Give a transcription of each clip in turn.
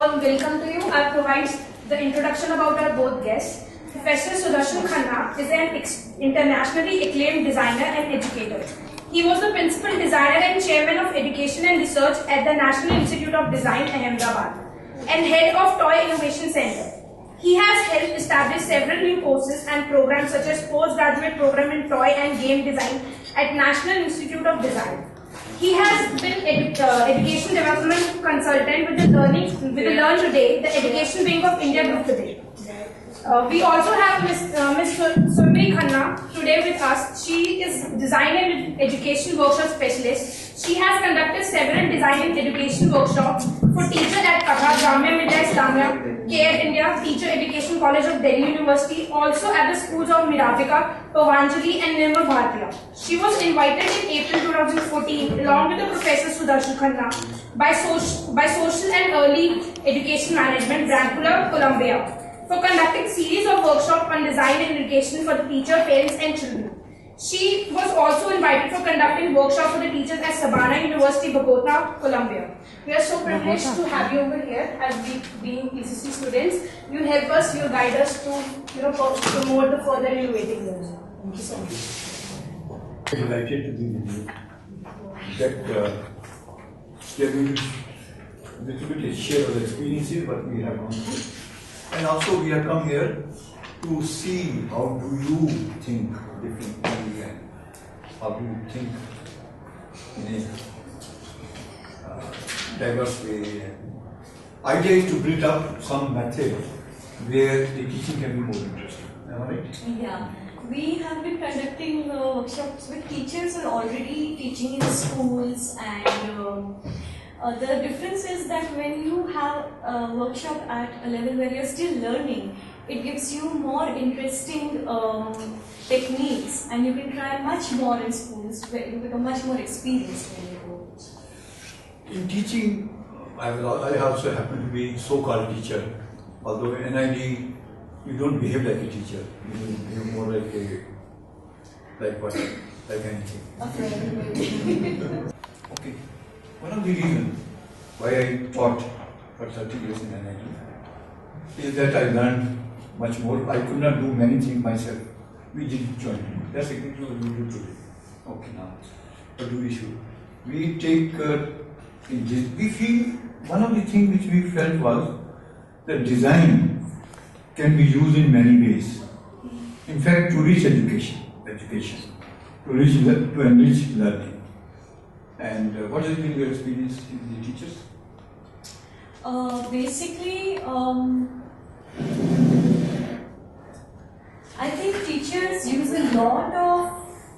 Welcome to you. I'll provide the introduction about our both guests. Professor Sudarshan Khanna is an internationally acclaimed designer and educator. He was the principal designer and chairman of education and research at the National Institute of Design, Ahmedabad, and head of Toy Innovation Center. He has helped establish several new courses and programs such as postgraduate program in toy and game design at National Institute of Design. He has been education development consultant with the Learn Today, the education wing of India Group today. We also have Ms. Surabhi Khanna today with us. She is design and education workshop specialist. She has conducted several design and education workshops for teachers at Katha, Jamia Millia Islamia, Care India, Teacher Education College of Delhi University, also at the schools of Mirabika, Pavanjali and Nirmal Bhartiya. She was invited in April 2014 along with the Professor Sudarshan Khanna by Social and Early Education Management, Brankula, Columbia, for conducting series of workshops on design and education for the teacher, parents and children. She was also invited for conducting workshops for the teachers at Sabana University, Bogota, Colombia. We are so privileged to have you over here as we being ECC students. You help us, you guide us to promote the further innovating learning. Thank you so much. I'm delighted to be with you. That we are going to little bit share our experiences, what we have gone through. And also we have come here to see how do you think differently and how do you think in a diverse way. Idea is to build up some method where the teaching can be more interesting. Am I right? Yeah. We have been conducting workshops with teachers who are already teaching in schools, and the difference is that when you have a workshop at a level where you're still learning, it gives you more interesting techniques, and you can try much more in schools where you become much more experienced when you go. In teaching, I also happen to be so-called teacher, although in NID you don't behave like a teacher, you behave more like anything. Okay. One of the reasons why I taught for 30 years in NID is that I learned much more. I could not do many things myself. We didn't join. That's exactly what we do today. Okay, now, what do we show? We take, we feel, one of the things which we felt was that design can be used in many ways. In fact, to reach education, to enrich learning. And what has been your experience with the teachers? Basically, I think teachers use a lot of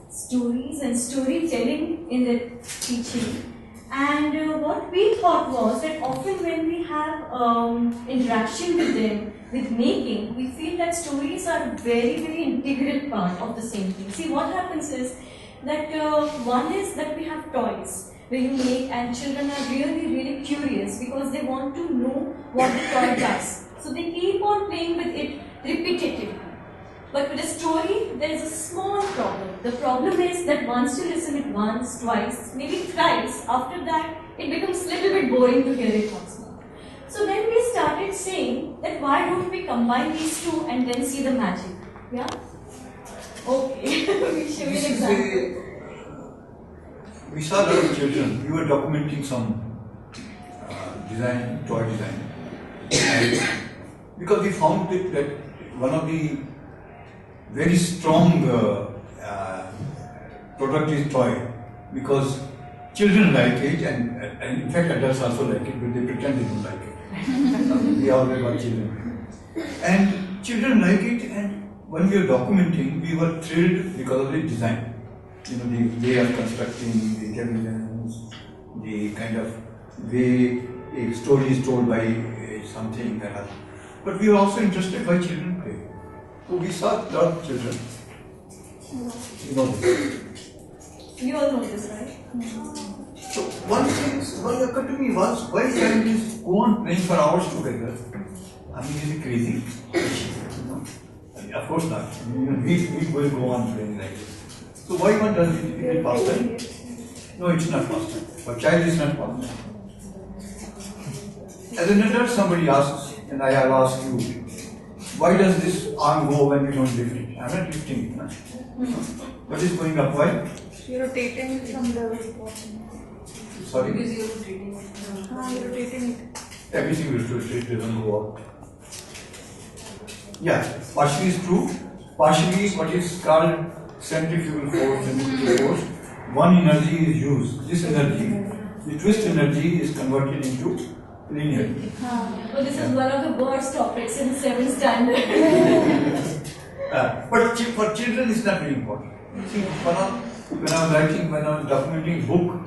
stories and storytelling in their teaching. And what we thought was that often when we have interaction with them, with making, we feel that stories are a very, very integral part of the same thing. See, what happens is that one is that we have toys where you make, and children are really, really curious because they want to know what the toy does. So they keep on playing with it repetitively. But with a story, there is a small problem. The problem is that once you listen it once, twice, maybe thrice, after that it becomes a little bit boring to hear it once more. So then we started saying that why don't we combine these two and then see the magic? Yeah? Okay, we show you an example. We saw a lot of children. We were documenting some design, toy design. And because we found that one of the very strong product is toy, because children like it, and in fact adults also like it, but they pretend they don't like it. We always got children. And children like it, and when we were documenting, we were thrilled because of the design. You know, the way of constructing, the cavities, the kind of way a story is told by something. But we were also interested by children play. So we saw a lot of children. You know this. You all know this, right? So one thing what occurred to me was, why can't we go on playing for hours together? I mean, is it crazy? Of course not. We will go on playing like this. So why not does it pastime? No, it's not pastime. For child, it's not pastime. As an adult, somebody asks, and I have asked you, why does this arm go when we don't lift it? I'm not lifting it. No? What is going up? Why? You're rotating from the Sorry? because you're rotating it. You're rotating it. Everything will rotate, doesn't go up. Yeah, partially is true. Partially, what is called centrifugal force, centrifugal force, one energy is used. This energy, the twist energy, is converted into linear. Well, this is one of the worst topics in 7th standard. But for children, it's not very important. See, when I was documenting book,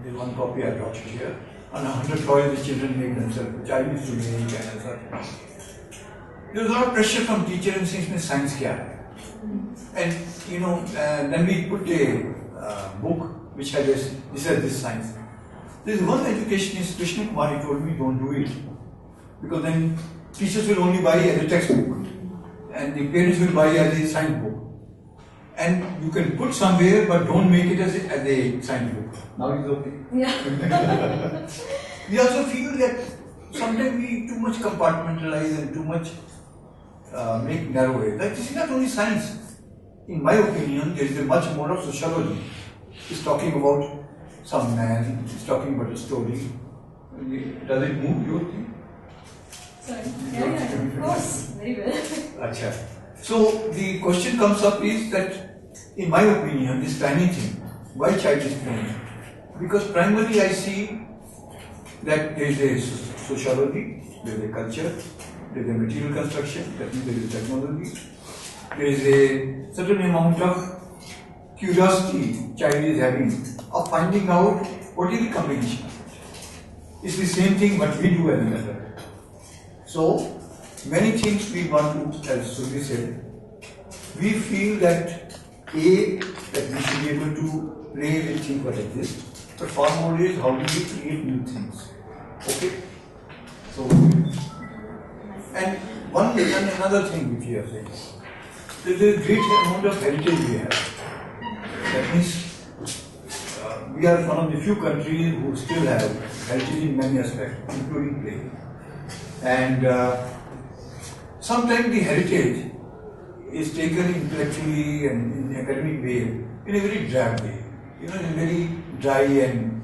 there's one copy I brought you here, on 100 toys the children make themselves, which I used to make and such. There was a lot of pressure from teacher and since science kya hai. And then we put a book which had this science. There is one educationist, Krishna Kumar, he told me don't do it. Because then teachers will only buy as a textbook. And the parents will buy as a science book. And you can put somewhere but don't make it as a science book. Now it's okay. Yeah. We also feel that sometimes we too much compartmentalize and too much make narrow way. Like this is not only science. In my opinion, there is a much more of sociology. It's talking about some man, it's talking about a story. Does it move your thing? Sorry. Yeah, of course. Very well. Achha. So the question comes up is that, in my opinion, this tiny thing, why child is playing? Because primarily I see that there is a sociology, there is a culture, there is a material construction, that means there is technology, there is a certain amount of curiosity child is having of finding out what is the combination. It's the same thing what we do as an adult. So, many things we want to, as Surabhi said, we feel that that we should be able to play with things what exist, but far more is how do we create new things. Okay? So, and another thing which we are saying, there is a great amount of heritage we have. That means we are one of the few countries who still have heritage in many aspects, including play. And sometimes the heritage is taken intellectually and in the academic way, in a very drab way. In a very dry and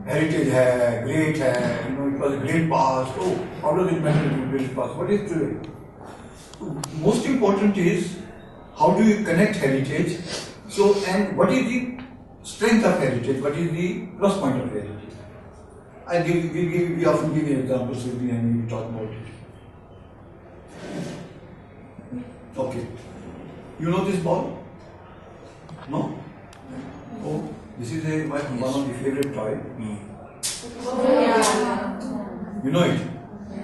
heritage hai, great hai, it was a great past. Oh, how does it matter in great past? What is today? Most important is how do you connect heritage? So, and what is the strength of heritage? What is the plus point of heritage? We often give examples and we talk about it. Okay. You know this ball? No? Oh, this is one of the favorite toy. You know it?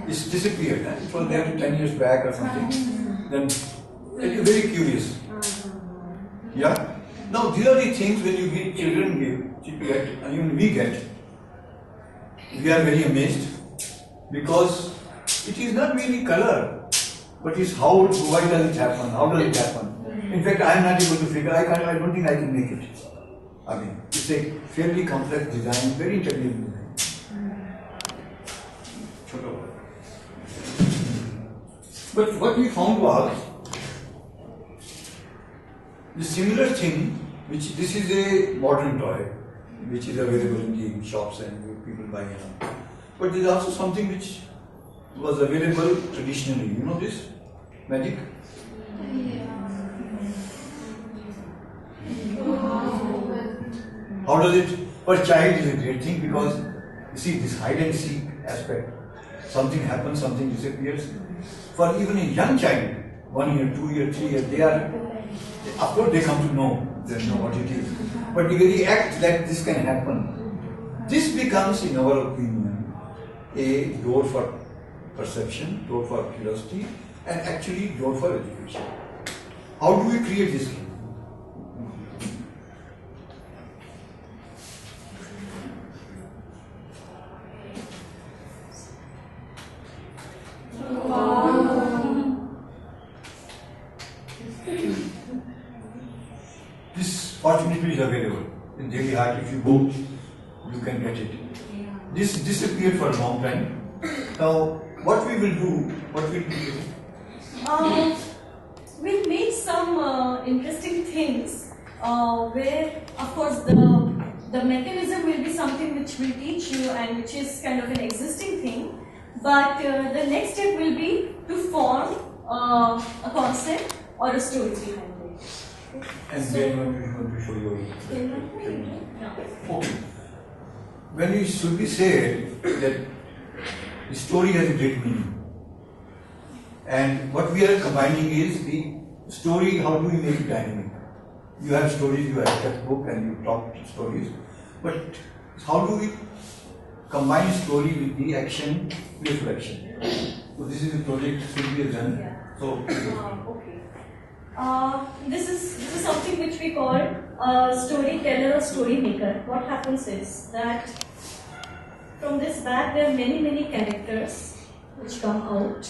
It's disappeared. It was there 10 years back or something. Then you're very curious. Yeah? Now these are the things when you give children get, and even we get. We are very amazed because it is not really color, but it's how, why does it happen, how does it happen. In fact, I am not able to figure, I don't think I can make it. I mean, it's a fairly complex design, very intelligent design. But what we found was, the similar thing, which this is a modern toy, which is available in the shops and people buy it. But there is also something which was available traditionally. You know this? Magic? How does it? For a child is a great thing because you see this hide and seek aspect. Something happens, something disappears. For even a young child, 1 year, 2 year, 3 years, of course they come to know what it is. But the very act that this can happen, this becomes, in our opinion, a door for perception, door for curiosity, and actually door for education. How do we create this? This fortunately is available in Delhi Heart. If you go, you can get it. this disappeared for a long time. Now, what we will do, We'll make some interesting things where, of course, the mechanism will be something which will teach you and which is kind of an existing thing. But the next step will be to form a concept or a story behind it. and So- then you want to show your. Yeah. Okay. When we should be said that the story has a great meaning, and what we are combining is the story. How do we make it dynamic? You have stories, you have a textbook, and you talk stories, but how do we combine story with the action, reflection? So this is a project Surabhi has done. So Okay. This is something which we call a storyteller or story maker. What happens is that from this bag there are many characters which come out.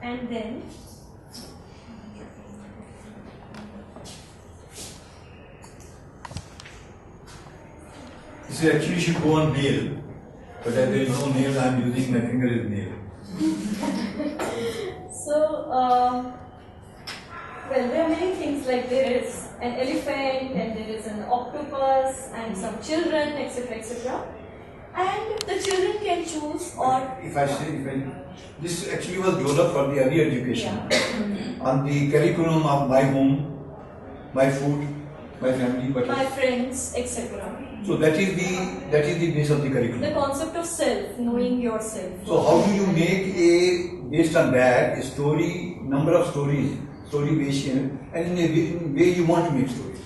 And then this actually should go on nail, but as there is no nail, I am using my finger as nail. well, there are many things, like there is an elephant and there is an octopus and some children, etc. And the children can choose, or This actually was developed for the early education on the curriculum of my home, my food, my family, but my friends, etc. so that is the base of the curriculum. The concept of self, knowing yourself. So how do you make based on that a story, number of stories, story variation, and in a way you want to make stories?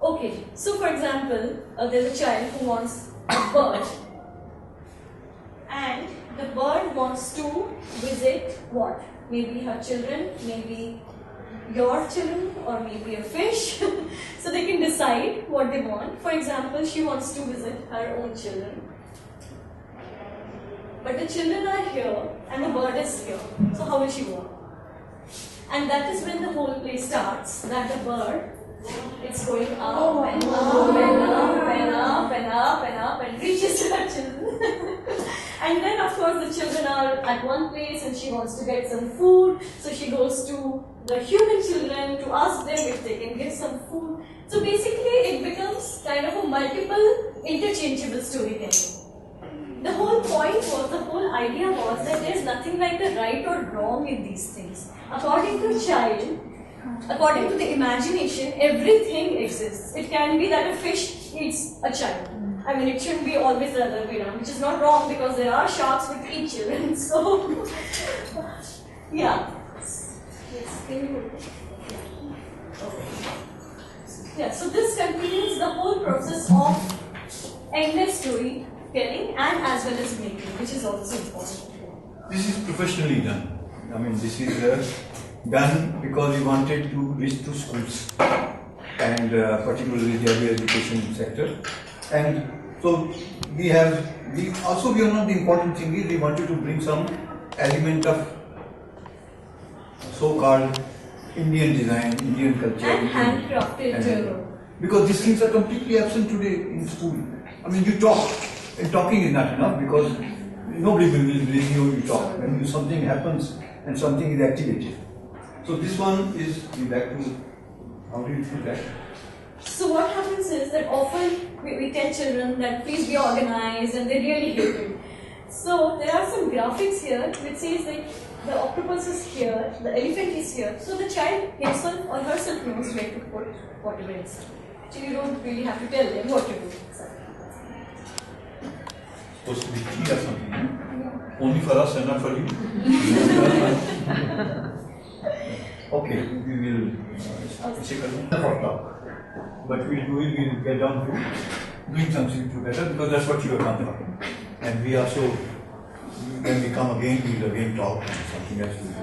Okay, so for example, there's a child who wants a bird, and the bird wants to visit what? Maybe her children, maybe your children, or maybe a fish. So they can decide what they want. For example, she wants to visit her own children. But the children are here and the bird is here. So how will she go? And that is when the whole play starts, that the bird, it's going up and up and up and up and up and up and reaches to her children. And then of course the children are at one place and she wants to get some food. So she goes to the human children to ask them if they can get some food. So basically it becomes kind of a multiple interchangeable storytelling. The whole point was, the whole idea was that there's nothing like the right or wrong in these things. According to child, according to the imagination, everything exists. It can be that a fish eats a child. I mean, it shouldn't be always the other way around, which is not wrong because there are sharks which eat children. So, yeah. Yeah, so this continues the whole process of endless storytelling and as well as making, which is also important. This is professionally done. I mean, this is done because we wanted to reach to schools and particularly the early education sector. And so we also one of the important thing is we wanted to bring some element of so-called Indian design, Indian culture, And handcrafted. because these things are completely absent today in school. I mean, you talk, and talking is not enough because nobody will believe you talk. When something happens and something is activated. So this one is back to, how do you do that? So what happens is that often we tell children that please be organized and they really hate it. So there are some graphics here which says like the octopus is here, the elephant is here. So the child himself or herself knows where to put whatever inside. So you don't really have to tell them what to do inside. Supposed to be tea or something, no? Only for us and not for you. Okay, we will check the talk. But we'll get down to doing something together because that's what you have come for. And we also, when we come again, we'll again talk and something else will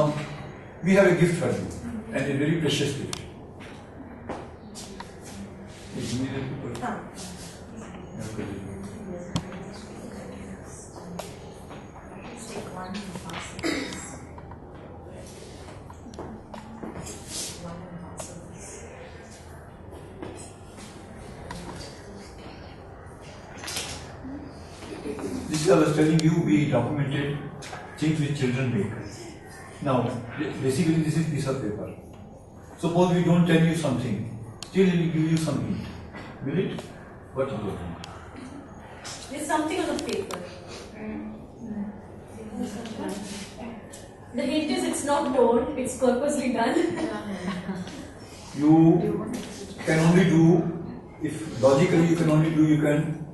do. We have a gift for you, and a very precious gift. It's needed to put. This I was telling you, we documented things which children make. Now, basically this is piece of paper. Suppose we don't tell you something, still we give you some hint. Will it? What do you think? There's something on the paper. The hint is it's not torn, it's purposely done. You can only do, if logically you can only do, you can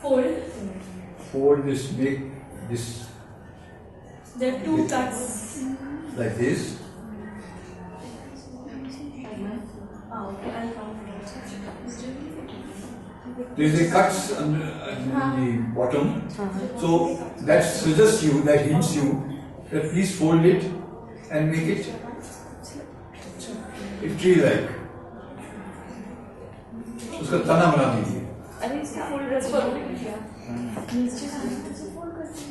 fold this, make this There are two cuts. like this. There is a cuts on the bottom, so that suggests you, that hints you that please fold it and make it tree-like. उसका तना बना दीजिए.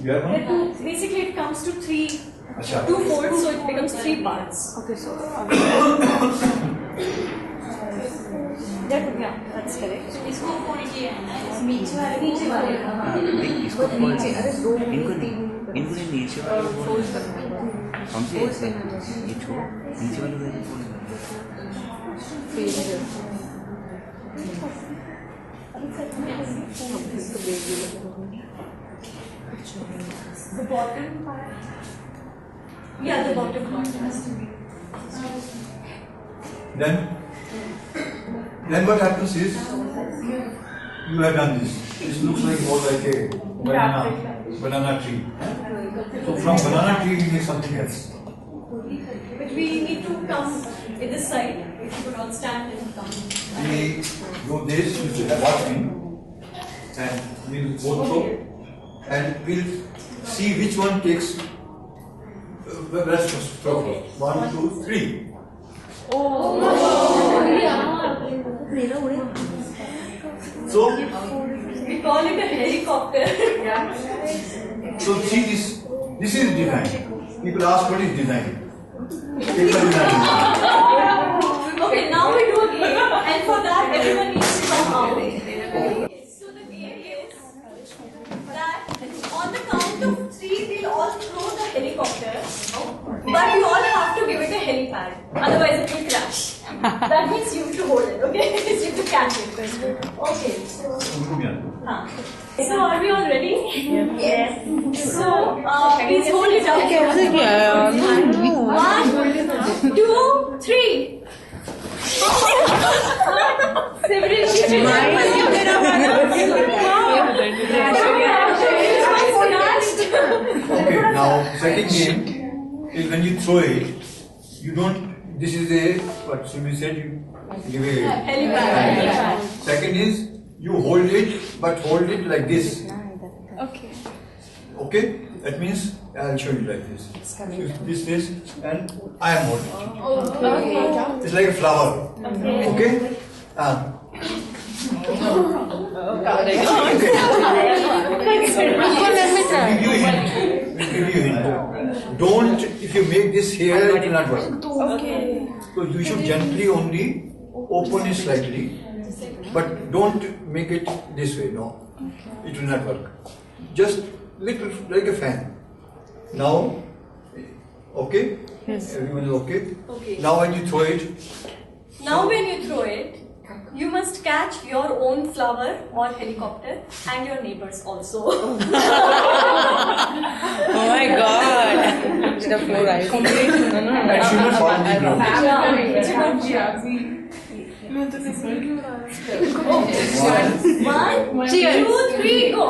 You have one? Basically, it comes to अच्छा. two folds, so it becomes 3 parts. Okay, so That's correct. इसको नीचे इनको नीचे वाले हमसे ये छोड़ो नीचे वाले The bottom part. Yeah, the bottom part has to be. Then what happens is, you have done this. This looks like more like a banana tree. So from banana tree we make something else. But we need to come in this side. If you could all stand and come. We do this, you should watch me, and we'll go through, and we'll see which one takes the rest of the 1, 2, 3. So We call it a helicopter. So see this. This is design. People ask what is design. Paper design. Okay, now we do a game, and for that everyone needs to come out. So the game is that on the count of 3, we'll all throw the helicopter, but you all have to give it a helipad. Otherwise, it will crash. That means you have to hold it. Okay, you have to catch it. Okay. So are we all ready? Yes. So please hold it up. 1, 2, 3. Okay, now second game is when you throw it, you don't. This is a what Surabhi said. You give a Helipad. Second is you hold it, but hold it like this. okay. Okay, that means I'll show you like this. This is, and I am holding it. It's like a flower. Okay. Give you a hint. Don't, if you make this here, it will not work. Okay. So you should gently only open it slightly, but don't make it this way. No, it will not work. Just little like a fan. Now, okay? Yes. Everyone is okay? Okay. Now when you throw it, Now when you throw it, you must catch your own flower or helicopter and your neighbors also. Oh my god. The floor I and should not fall on the ground. One, 2, 3, go!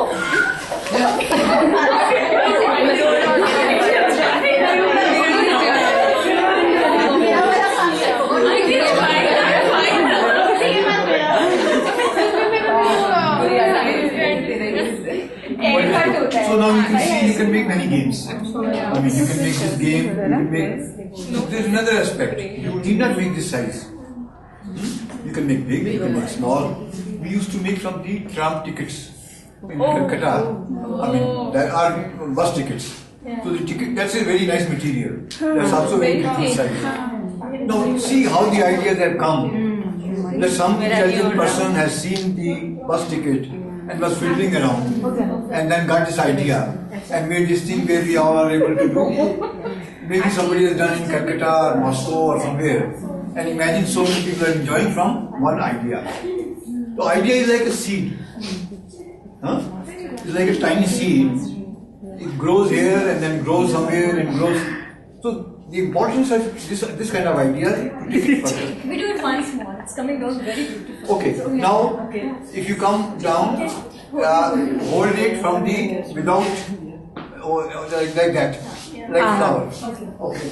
So now you can see you can make many games. I mean, you can make this game, you can make. There's another aspect. You need not make this size. You can make big, you can make small. We used to make from the tram tickets in Calcutta. I mean, there are bus tickets. So the ticket, that's a very nice material. That's also very beautiful size. Now see how the ideas have come. That some intelligent person has seen the bus ticket and was fiddling around, and then got this idea and made this thing where we all are able to do. Maybe somebody has done in Calcutta or Moscow or somewhere, and imagine so many people are enjoying from one idea. The idea is like a seed. Huh? It's like a tiny seed. It grows here and then grows somewhere and grows. So the importance of this kind of idea is to take it further. We do it once more. It's coming down very beautiful. Okay, now if you come down, hold it from the without like that, like flower. Okay.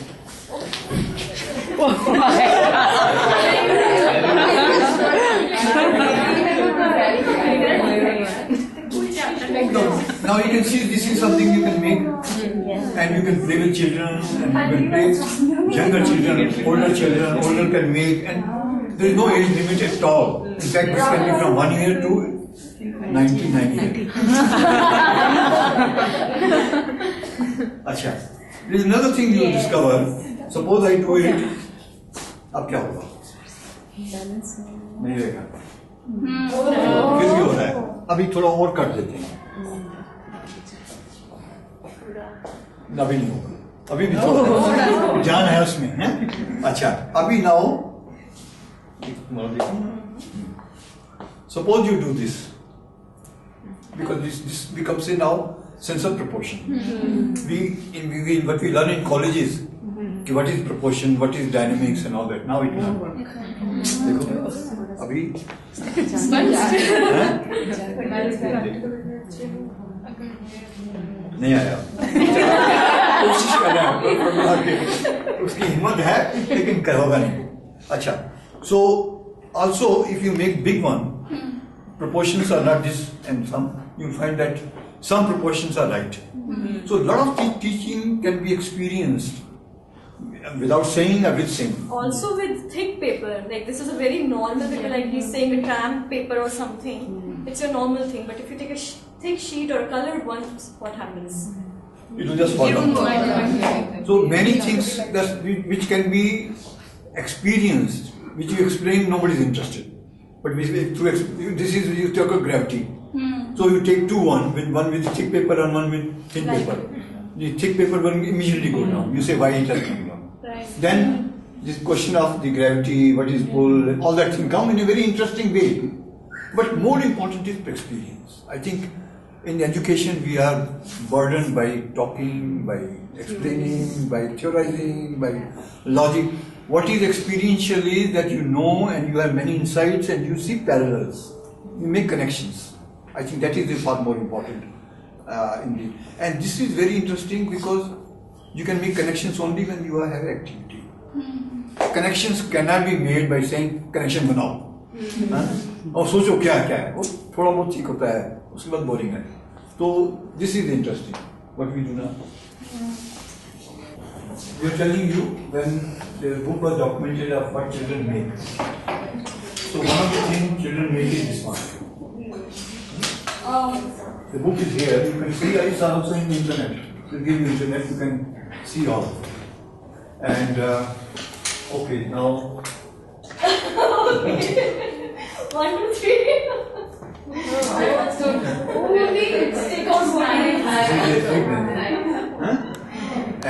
Now you can see this is something you can make, and you can play with children, and you can play younger children, older can make, and there is no age limit at all. In fact, this can be from 1 year to 99 years. Acha. There is another thing you will discover. Suppose I do it, अब क्या होगा? नहीं रहेगा. फिर भी हो रहा है. अभी थोड़ा और कर देते हैं. अभी नहीं होगा. अभी भी थोड़ा जान है उसमें, हैं? अच्छा. अभी now, suppose you do this, because this becomes a now sense of proportion. What we learn in colleges, what is proportion, what is dynamics and all that. Now it will work. देखो, अभी नहीं आया. कोशिश कर रहा है, उसकी हिम्मत है, लेकिन होगा नहीं. अच्छा. So also if you make big one, proportions are not this and some, you find that some proportions are right. So a lot of teaching can be experienced without saying or with saying. Also with thick paper, like this is a very normal paper, like he's saying a tramp paper or something. It's a normal thing, but if you take a thick sheet or a colored one, what happens? It will just fall down. So many things which can be experienced, which you explain, nobody is interested. But this is you talk of gravity. So you take one with thick paper and one with thin paper. The thick paper one immediately go down. You say why it has come down. Right. Then this question of the gravity, what is pull, all that thing come in a very interesting way. But more important is experience. I think in education we are burdened by talking, by explaining, by theorizing, by logic. What is experiential is that you know and you have many insights and you see parallels. You make connections. I think that is the far more important. And this is very interesting because you can make connections only when you have activity. Connections cannot be made by saying connection banao. और सोचो क्या क्या है वो थोड़ा बहुत ठीक होता है उसके बाद बोरिंग है तो this is interesting what we do now we are telling you when the book was documented of what children make so one of the thing children make is this one the book is here you can see it's also in internet to give you internet you can see all and okay now 1, 2, 3.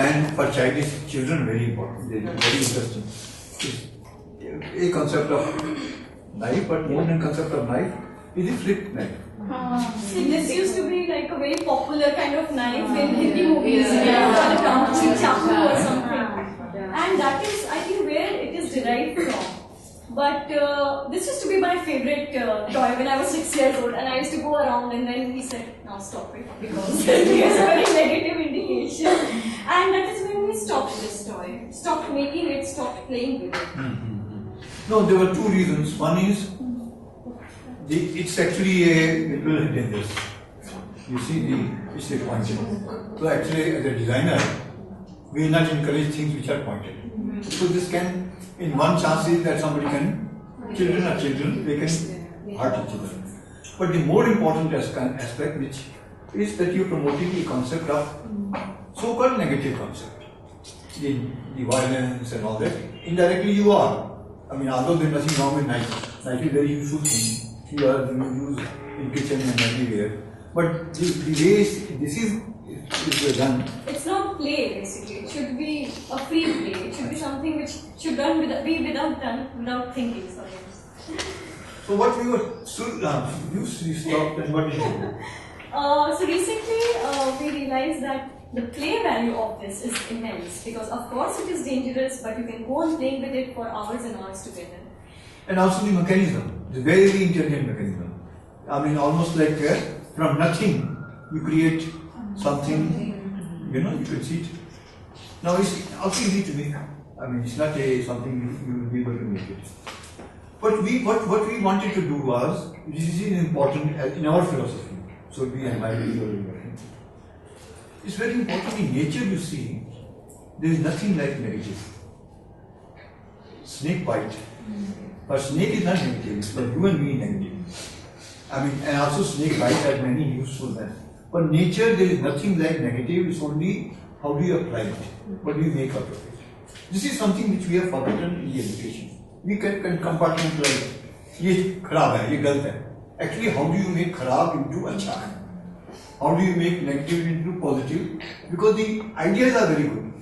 And for children, very important. They are very interesting. A concept of knife, but more than concept of knife is a flip knife. See, this used to be like a very popular kind of knife in Hindi movies, chaku or something. And that is, I think, where it is derived from. But this used to be my favorite toy when I was 6 years old, and I used to go around, and then he said, "Now stop it," because it is a very negative indication. And that is when we stopped this toy, stopped making it, stopped playing with it. No, there were two reasons. One is it's actually a little dangerous. You see, it's a pointed. So actually, as a designer, we will not encourage things which are pointed. So this can, in one chance is that somebody can, children, they can hurt each other. But the more important aspect which is that you are promoting the concept of so-called negative concept. The violence and all that, indirectly you are. I mean, although there is nothing wrong with knife is a very useful thing. you use in kitchen and everywhere. But the way this is done. It's not play basically. It should be a free play. It should be something which should be without thinking. Sorry. So what we were you stopped and what did you do? So recently we realized that the play value of this is immense because of course it is dangerous, but you can go on playing with it for hours and hours together. And also the mechanism, the very intelligent mechanism. I mean, almost like from nothing you create something, you can see it. Now it's also easy to make. I mean, it's not something you will be able to make it. But what we wanted to do was, this is important in our philosophy. So we and my it's very important in nature. You see, there is nothing like negative. Snake bite. But snake is not negative, but you and me negative. I mean, and also snake bite has many useful things. But nature, there is nothing like negative, it's only how do you apply it, what do you make out of it. This is something which we have forgotten in the education. We can compartmentalize. ये खराब है, ये गलत है. Actually, how do you make खराब into अच्छा है? How do you make negative into positive? Because the ideas are very good.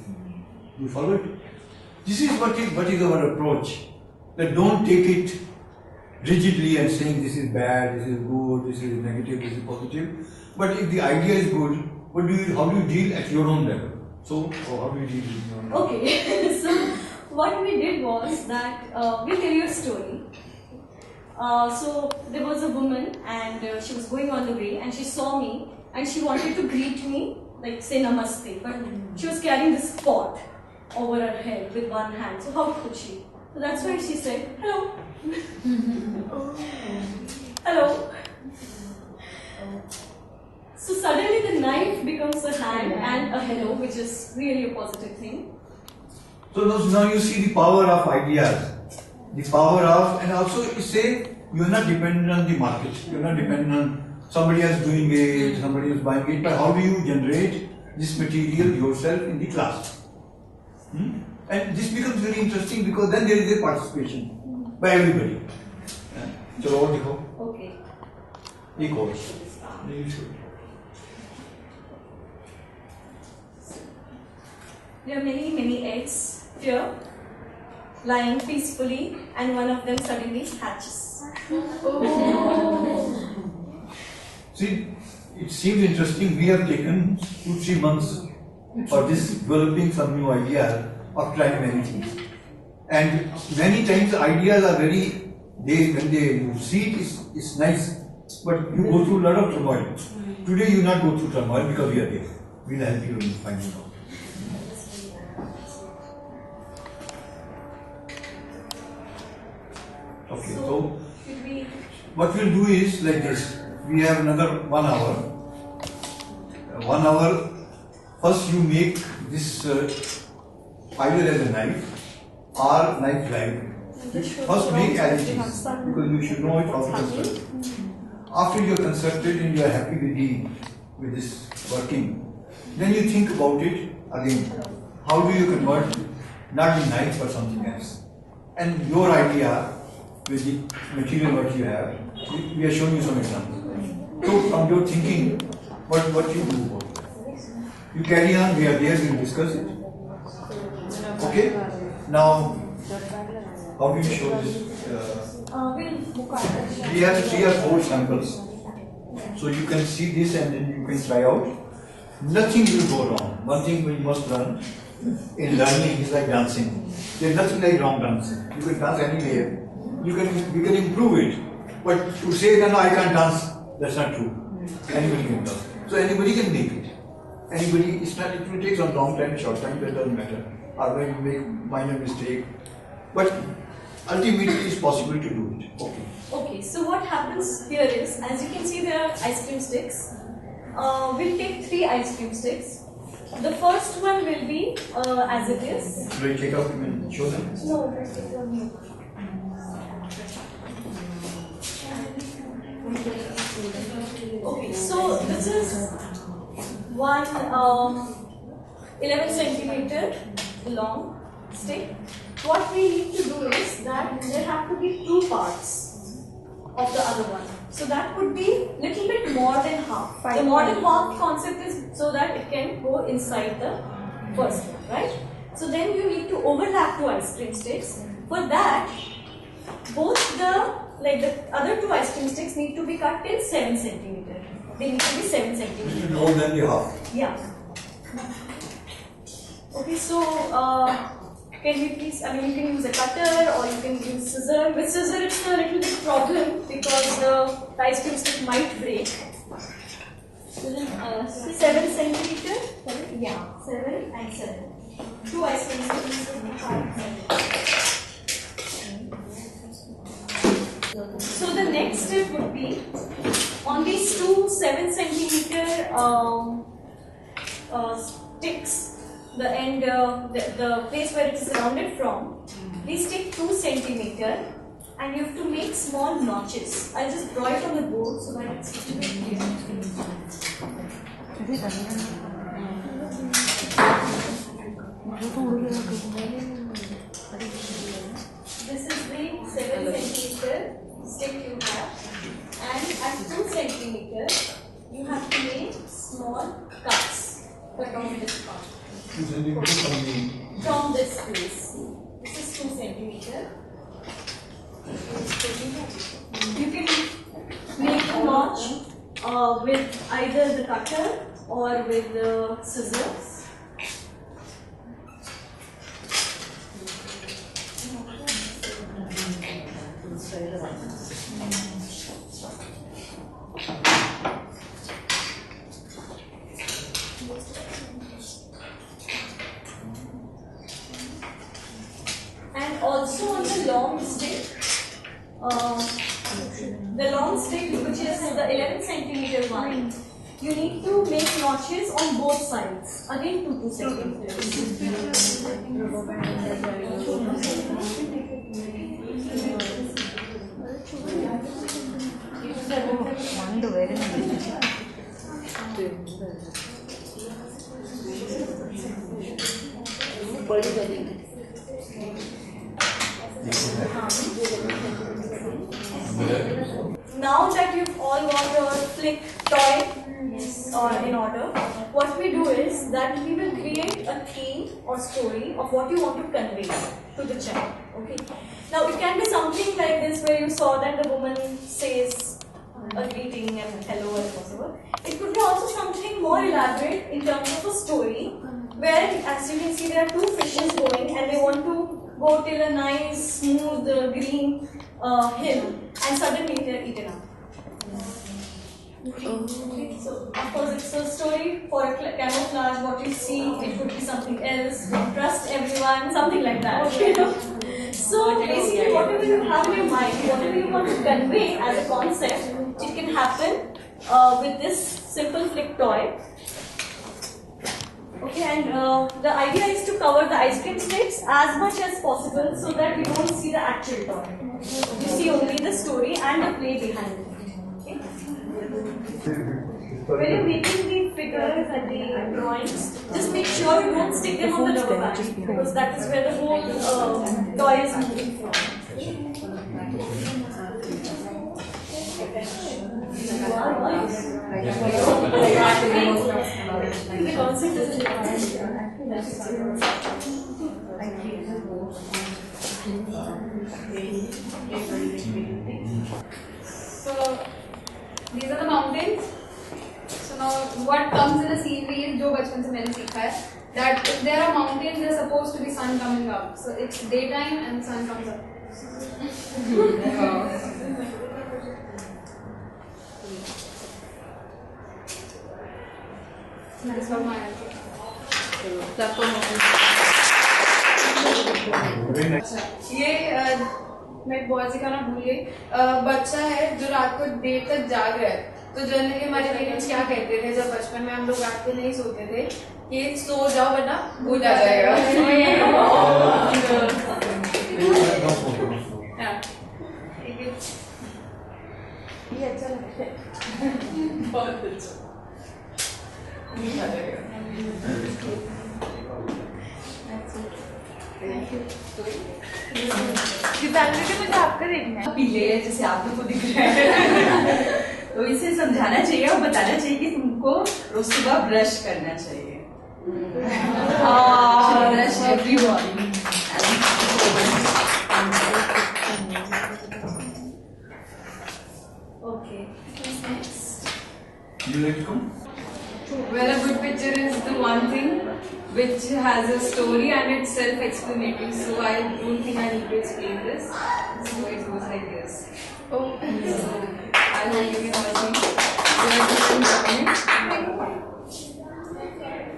You follow it? This is what is our approach. That don't take it rigidly and saying this is bad, this is good, this is negative, this is positive. But if the idea is good, how do you deal at your own level? So, how do you deal with your own level? Okay, so what we did was that we'll tell you a story. So there was a woman and she was going on the way and she saw me and she wanted to greet me, like say namaste, but she was carrying this pot over her head with one hand. So how could she? So that's why she said, hello. Hello. So suddenly the knife becomes a hand and a hello, which is really a positive thing. So now you see the power of ideas, the power of, and also you say you are not dependent on the market, you are not dependent on somebody else doing it, somebody else buying it, but how do you generate this material yourself in the class? And this becomes very interesting because then there is a participation by everybody. So what do you call? Okay. Equal. There are many eggs here, lying peacefully, and one of them suddenly hatches. See, it seems interesting. We have taken 2-3 months for this developing some new idea of trying many things. And many times the ideas are very, when you see it, it's nice, but you go through a lot of turmoil. Today you will not go through turmoil because we are there. We will help you in finding out. Okay, so what we'll do is like this. We have another 1 hour. 1 hour. First you make this either as a knife or knife like. First make as it is because you should know it how to construct. After you are constructed and you are happy with this working, then you think about it again. How do you convert not the knife but something else? And your idea with the material what you have, we are showing you some examples. So from your thinking, what you do about it? You carry on, we are there, we will discuss it. Okay? Now, how do you show this? We have 3 or 4 samples. So you can see this and then you can try out. Nothing will go wrong. One thing we must learn in learning is like dancing. There is nothing like wrong dancing. You can dance anywhere. We can improve it. But to say that no, I can't dance, that's not true. Anybody can dance. So anybody can make it. Anybody, it's not, it will take some long time, short time, that doesn't matter. Or when you make minor mistake. But ultimately it's possible to do it. Okay. Okay, so what happens here is, as you can see there are ice cream sticks. We'll take 3 ice cream sticks. The first one will be as it is. Will you take out and show them? No, that's it on you. Okay, so this is one 11 centimeter long stick. What we need to do is that there have to be 2 parts of the other one. So that would be little bit more than half. The more than half concept is so that it can go inside the first one, right? So then you need to overlap two ice cream sticks. For that, both the other two ice cream sticks need to be cut till 7 centimeter. They need to be 7 centimeter. More than the half. Yeah. Okay, so can we please, I mean, you can use a cutter or you can use scissor. With scissor it's a little bit problem because the ice cream stick might break. So then 7 centimeter? Yeah, 7 and 7. Two ice cream sticks. So the next step would be on these two 7 centimeter sticks, the end, the place where it is rounded from, please take 2 centimeter and you have to make small notches. I'll just draw it on the board so that it's clear. This is the 7 centimeter stick you have, and at 2 centimeter you have to make small cuts. Cut off this part. From this place. This is 2 centimeter. You can make a notch with either the cutter or with the scissors. And also on the long stick, which is the 11 centimeter one, you need to make notches on both sides. Again 2 centimeters. Now that you've all got your flick toy in order, what we do is that we will create a theme or story of what you want to convey to the child. Okay. Now it can be something like this where you saw that the woman says a greeting and hello and whatever. It could be also something more elaborate in terms of a story where, as you can see, there are two fishes going and they want to go till a nice smooth green hill and suddenly they are eaten up. Okay, so of course it's a story for a camouflage, what you see, it could be something else, trust everyone, something like that. So basically whatever you have in your mind, whatever you want to convey as a concept, it can happen with this simple flick toy. Okay, and the idea is to cover the ice cream sticks as much as possible so that you don't see the actual toy. You see only the story and the play behind it. Okay? When you're making the figures and the drawings, just make sure you don't stick them on the rubber band because that is where the whole toy is moving from. The concept is So these are the mountains. So now what comes in the scenery is जो बचपन से मैंने सीखा है that if there are mountains, there is supposed to be sun coming up. So it's daytime and sun comes up. This was my answer. ये मैं एक बहुत सी खाना भूल गई बच्चा है जो रात को देर तक जाग रहा है तो जनरली हमारे पेरेंट्स क्या कहते थे जब बचपन में हम लोग रात को नहीं सोते थे कि सो जाओ वरना भूल आ जाएगा ये अच्छा लगता है बहुत अच्छा भूल आ जाएगा मुझे आपका देखना है। पीले है जैसे आप लोग को दिख रहा है। तो इसे समझाना चाहिए और बताना चाहिए कि तुमको रोज सुबह ब्रश करना चाहिए। Brush every morning. Okay. Who's next? You like to come? Well, a good picture is the one thing which has a story and it's self-explanatory. So I don't think I need to explain this. So it goes like this. Oh. So I'll give you watching. There are different documents,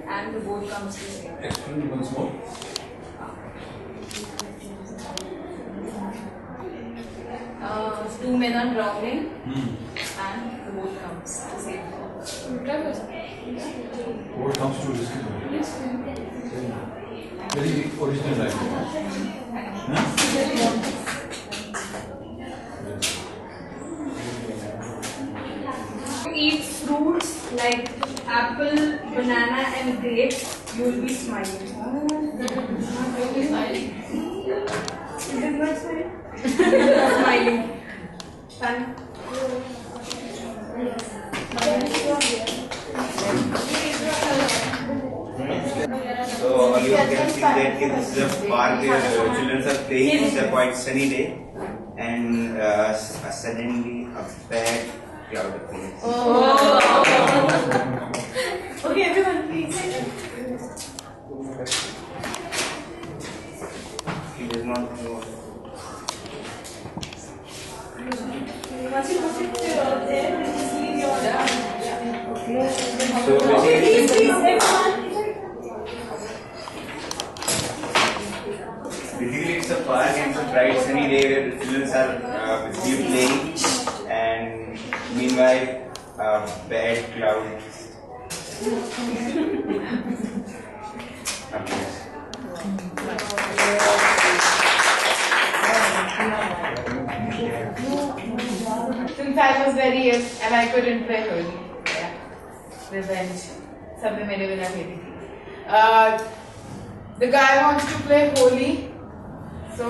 and the board comes to say. Explain once more. Two men are drowning, and the boat comes to save them. What comes to rescue? Very original idea. Eat fruits like apple, banana, and grapes, you will be smiling. It is not smiling. Smiling. Fun. So you can see that this is a park where children are playing. It's a quite sunny day, and suddenly a bad cloud appears. Okay, everyone, please. He does not know. Once you put it there, just leave your So basically, it's a park and it's a bright sunny day where the children are basically playing, and meanwhile bad cloud appears. Since I was very young and I couldn't play Holi. Yeah. Revenge. सबने मेरे बिना खेली थी. The guy wants to play Holi. So.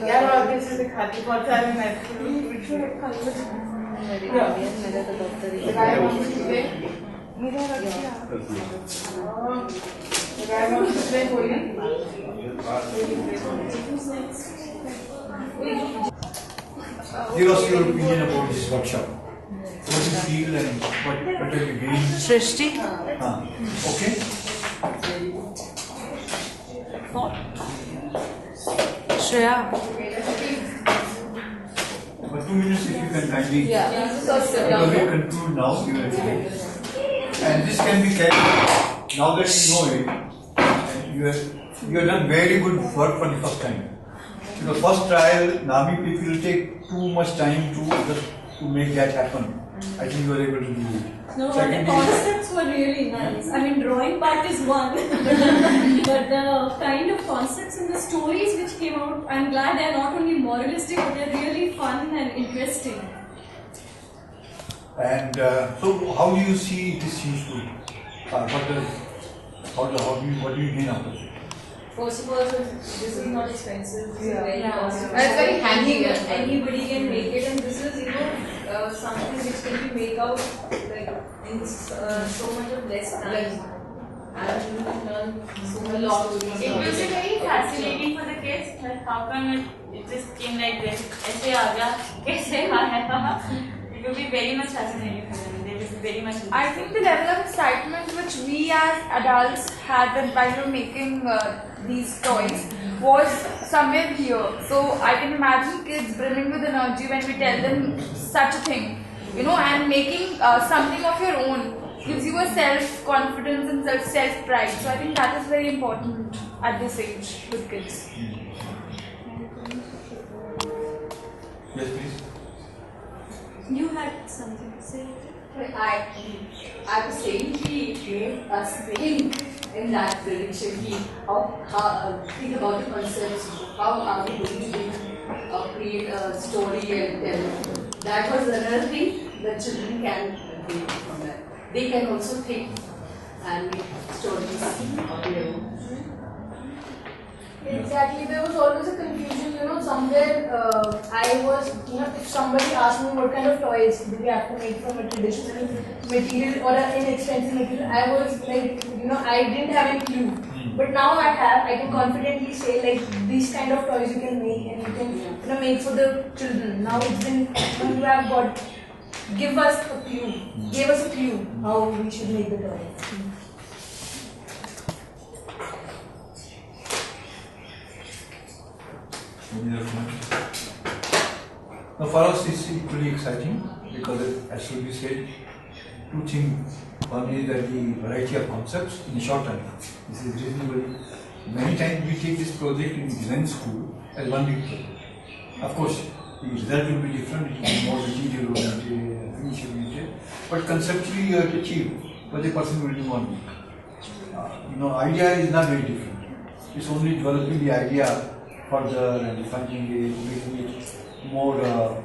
यार और कैसे दिखाती बहुत सारे मैं The guy wants to play. The guy wants to play Holi. Give us your opinion about this workshop. What do you feel and what are you gain? Srishti. Okay. Shreya. For 2 minutes, if you can kindly. Because we conclude now. And this can be carried. Now that you know it, you have done very good work for the first time. The first trial, Nami people will take too much time to make that happen. I think you are able to do it. No, but the concepts were really nice. I mean, drawing part is one, but the kind of concepts and the stories which came out, I'm glad they're not only moralistic, but they're really fun and interesting. And so, how do you see this useful? What do you gain out of it? First of all, this is not expensive. This is very cost. It's very handy. Anybody can make it, and this is something which can be made out like in so much of less time. And you can learn so much stories. It will be very fascinating for the kids. Like how come it just came like this? ऐसे आ गया, कैसे आया? It will be very much fascinating for them. They will be very much. I think the level of excitement which we as adults had while we were making these toys was somewhere here. So I can imagine kids brimming with energy when we tell them such a thing, and making something of your own gives you a self-confidence and self-pride. So I think that is very important at this age with kids. Yes, please. You had something to say. I was saying he gave us hint in that direction. Think about the concepts. How are we going to create a story and tell that was another thing that children can do from that. They can also think and make stories of their own. Exactly, there was always a confusion, somewhere I was, if somebody asked me what kind of toys do we have to make from a traditional material or an inexpensive material, I was like, I didn't have any clue. But now I can confidently say like these kind of toys you can make and you can make for the children. Now it's been, you have got, gave us a clue how we should make the toy. Now for us it's equally exciting because as Surabhi said, two things. One is that the variety of concepts in a short time. This is reasonable. Many times we take this project in design school as one big project. Of course, the result will be different, it will be more material oriented, finish oriented, but conceptually you have to achieve what the person will do 1 week. Idea is not very different. It's only developing the idea further and refining it, making it more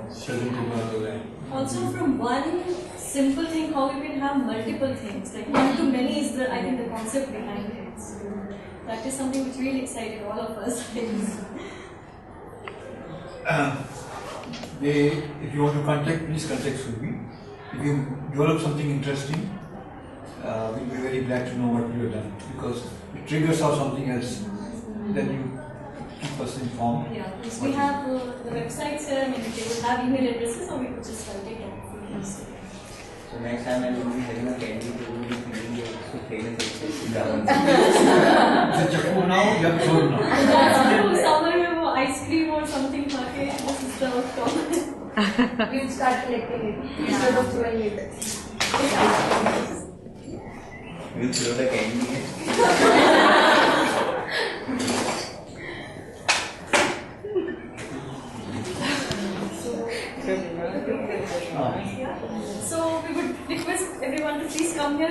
presentable. Also, from one simple thing, how you can have multiple things. Like one to many is I think the concept behind it. So that is something which really excited all of us. If you want to contact, please contact Surabhi. If you develop something interesting, we'll be very glad to know what you have done because it triggers out something else. Then you keep us informed. Yeah, because we have the websites here. I mean, they will have email addresses, or we could just write it down. So next time I will be having a candy, we will be feeling so famous. Is it Chaku now? You have to throw now. That's true. Summer में वो ice cream or something खाके this is the outcome. We'll start collecting it instead of throwing it. We'll throw the candy. So we would request everyone to please come here.